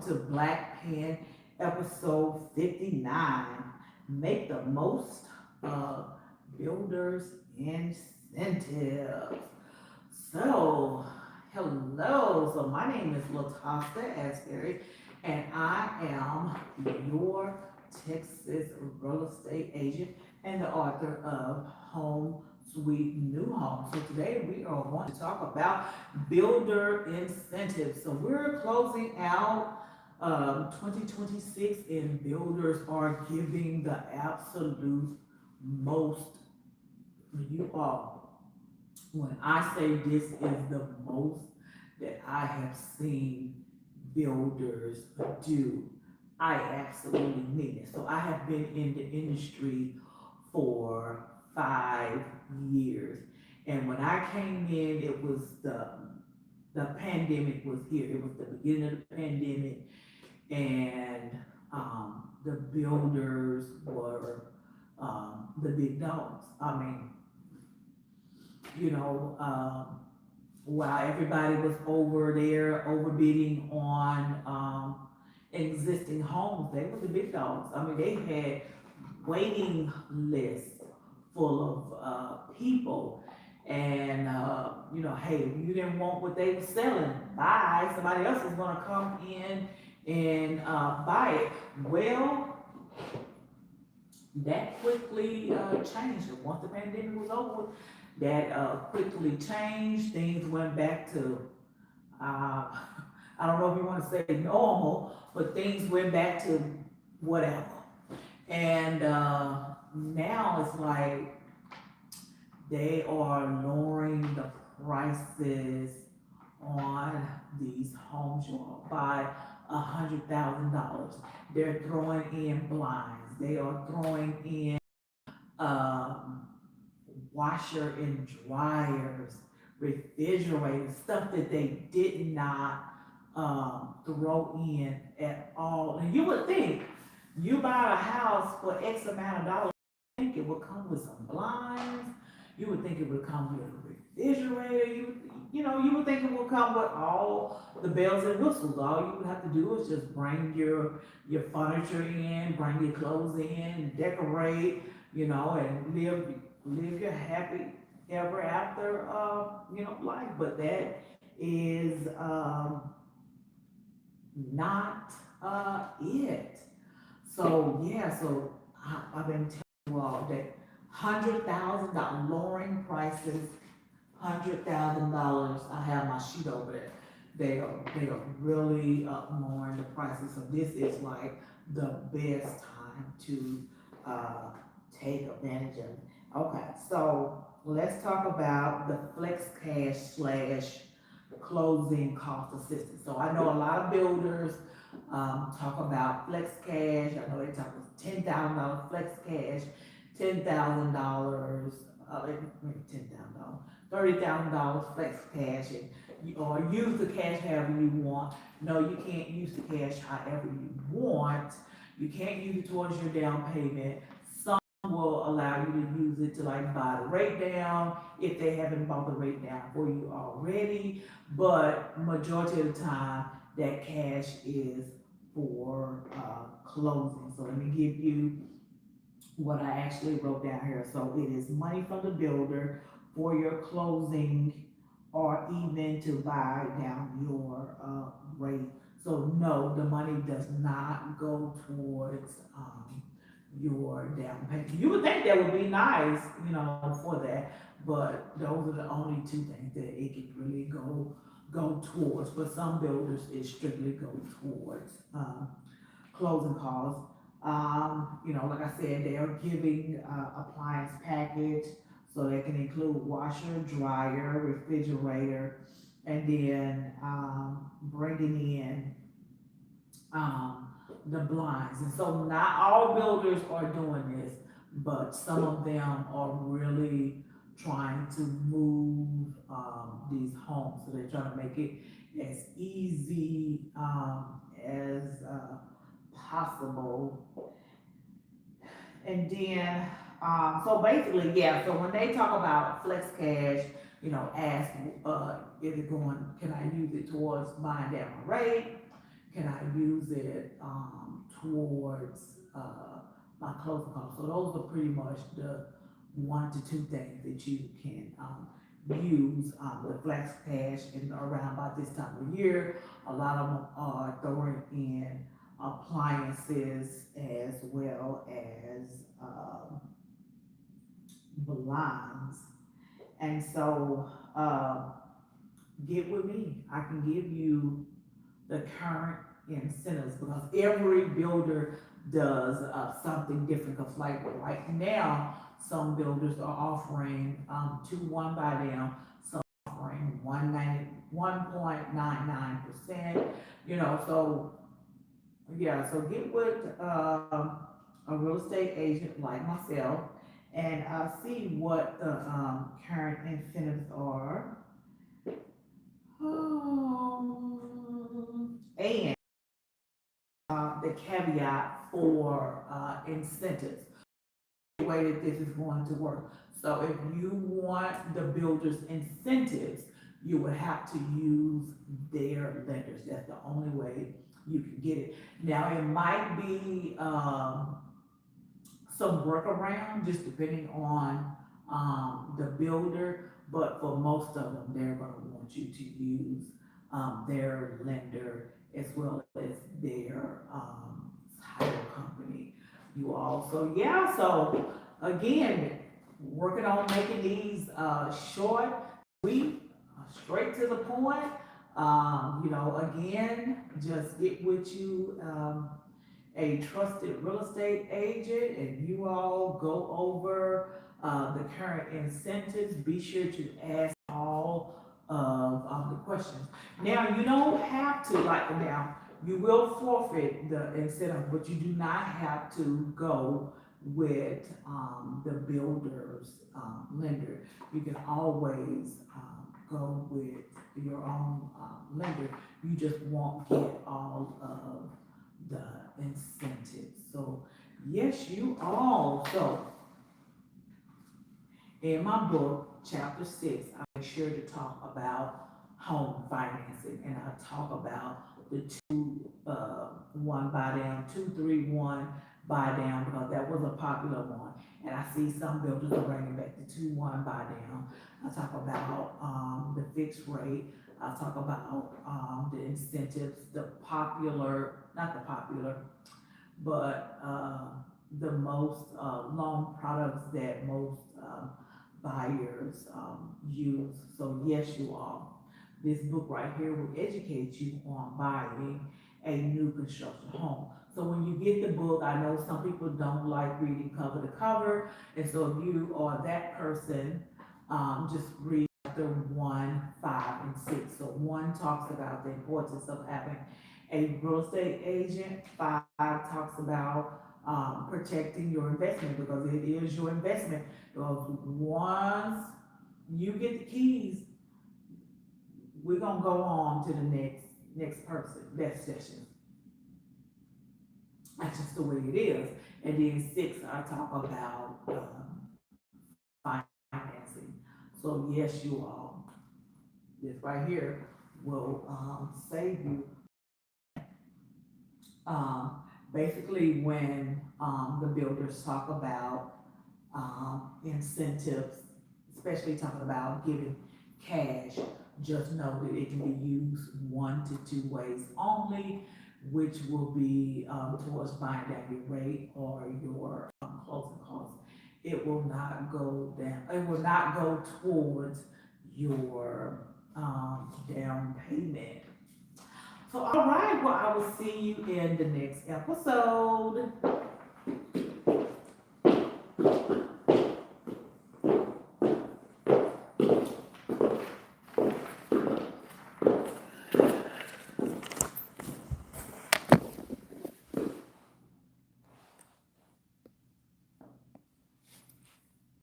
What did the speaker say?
welcome to Black Pen episode 59. Make the most of builders incentives. So, hello. So my name is Latosca Asberry, and I am your Texas real estate agent and the author of Home Sweet New Home. So today we are going to talk about builder incentives. So we're closing out 2026, and builders are giving the absolute most for you all. When I say this is the most that I have seen builders do, I absolutely mean it. So I have been in the industry for 5 years, and when I came in, it was the pandemic was here. It was the beginning of the pandemic, and the builders were the big dogs. I mean, while everybody was over there overbidding on existing homes, they were the big dogs. I mean, they had waiting lists full of people. And, hey, if you didn't want what they were selling, bye. Somebody else is going to come in and buy it. Well, that quickly changed. And once the pandemic was over, that quickly changed. Things went back to, I don't know if you want to say normal, but things went back to whatever. And now it's like they are lowering the prices on these homes by $100,000. They're throwing in blinds. They are throwing in washer and dryers, refrigerators, stuff that they did not throw in at all. And you would think you buy a house for X amount of dollars, you think it would come with some blinds. You would think it would come with a refrigerator. You would think it would come with all the bells and whistles. All you would have to do is just bring your furniture in, bring your clothes in, decorate, and live your happy ever after, life. But that is not it. So yeah, I've been telling you all that $100,000 lowering prices, $100,000. I have my sheet over there. They are really lowering the prices. So this is like the best time to take advantage of it. Okay, so let's talk about the flex cash / closing cost assistance. So I know a lot of builders talk about flex cash. I know they talk about $10,000 flex cash, $10,000, $10,000, $30,000 flex cash, or use the cash however you want. No, you can't use the cash however you want. You can't use it towards your down payment. Will allow you to use it to buy the rate down if they haven't bought the rate down for you already, but majority of the time that cash is for closing. So let me give you what I actually wrote down here. So it is money from the builder for your closing, or even to buy down your rate. So no, the money does not go towards your down payment. You would think that would be nice, for that, but those are the only two things that it can really go towards. But some builders, it strictly goes towards closing costs. Like I said, they are giving appliance package, so they can include washer, dryer, refrigerator, and then bringing in the blinds. And so not all builders are doing this, but some of them are really trying to move these homes. So they're trying to make it as easy as possible. And then, so basically, yeah, so when they talk about flex cash, ask, is it going, can I use it towards buying down my rate? can I use it, towards, my closing costs? So those are pretty much the 1 to 2 things that you can, use, the flex cash in around about this time of year. A lot of them are throwing in appliances as well as, blinds. And so, get with me. I can give you the current incentives because every builder does, something different. Because like right now, some builders are offering, 2-1 buy down, some offering 1.99%. You know, so yeah, so get with, a real estate agent like myself and, see what the, current incentives are. And, the caveat for, incentives, the way that this is going to work. So if you want the builder's incentives, you would have to use their lenders. That's the only way you can get it. Now, it might be, some workaround, just depending on, the builder, but for most of them, they're gonna want you to use, their lender as well as their, title company. You also, yeah, so again, working on making these, short, sweet, straight to the point. You know, again, just get with you, a trusted real estate agent, and you all go over, the current incentives. Be sure to ask all of, the questions. Now, you don't have to, like, now, you will forfeit the incentive, but you do not have to go with, the builder's, lender. You can always, go with your own, lender. You just won't get all of the incentives. So yes, you all. So in my book, chapter 6, I make sure to talk about home financing, and I talk about the 2-1 buy down, 2-3-1 buy down, because that was a popular one. And I see some builders are bringing back the 2-1 buy down. I talk about, the fixed rate. I talk about, the incentives, the popular, not the popular, but, the most, loan products that most, buyers, use. So yes, you all, this book right here will educate you on buying a new construction home. So when you get the book, I know some people don't like reading cover to cover, and so if you are that person, just read chapter 1, 5, and 6. So 1 talks about the importance of having a real estate agent. 5 talks about, protecting your investment, because it is your investment. Because once you get the keys, we're gonna go on to the next person, next session. That's just the way it is. And then 6, I talk about, financing. So yes, you all, this right here will, save you. Basically, when, the builders talk about, incentives, especially talking about giving cash, just know that it can be used 1 to 2 ways only, which will be, towards buying down your rate or your, closing costs. It will not go down, it will not go towards your, down payment. So, all right, well, I will see you in the next episode.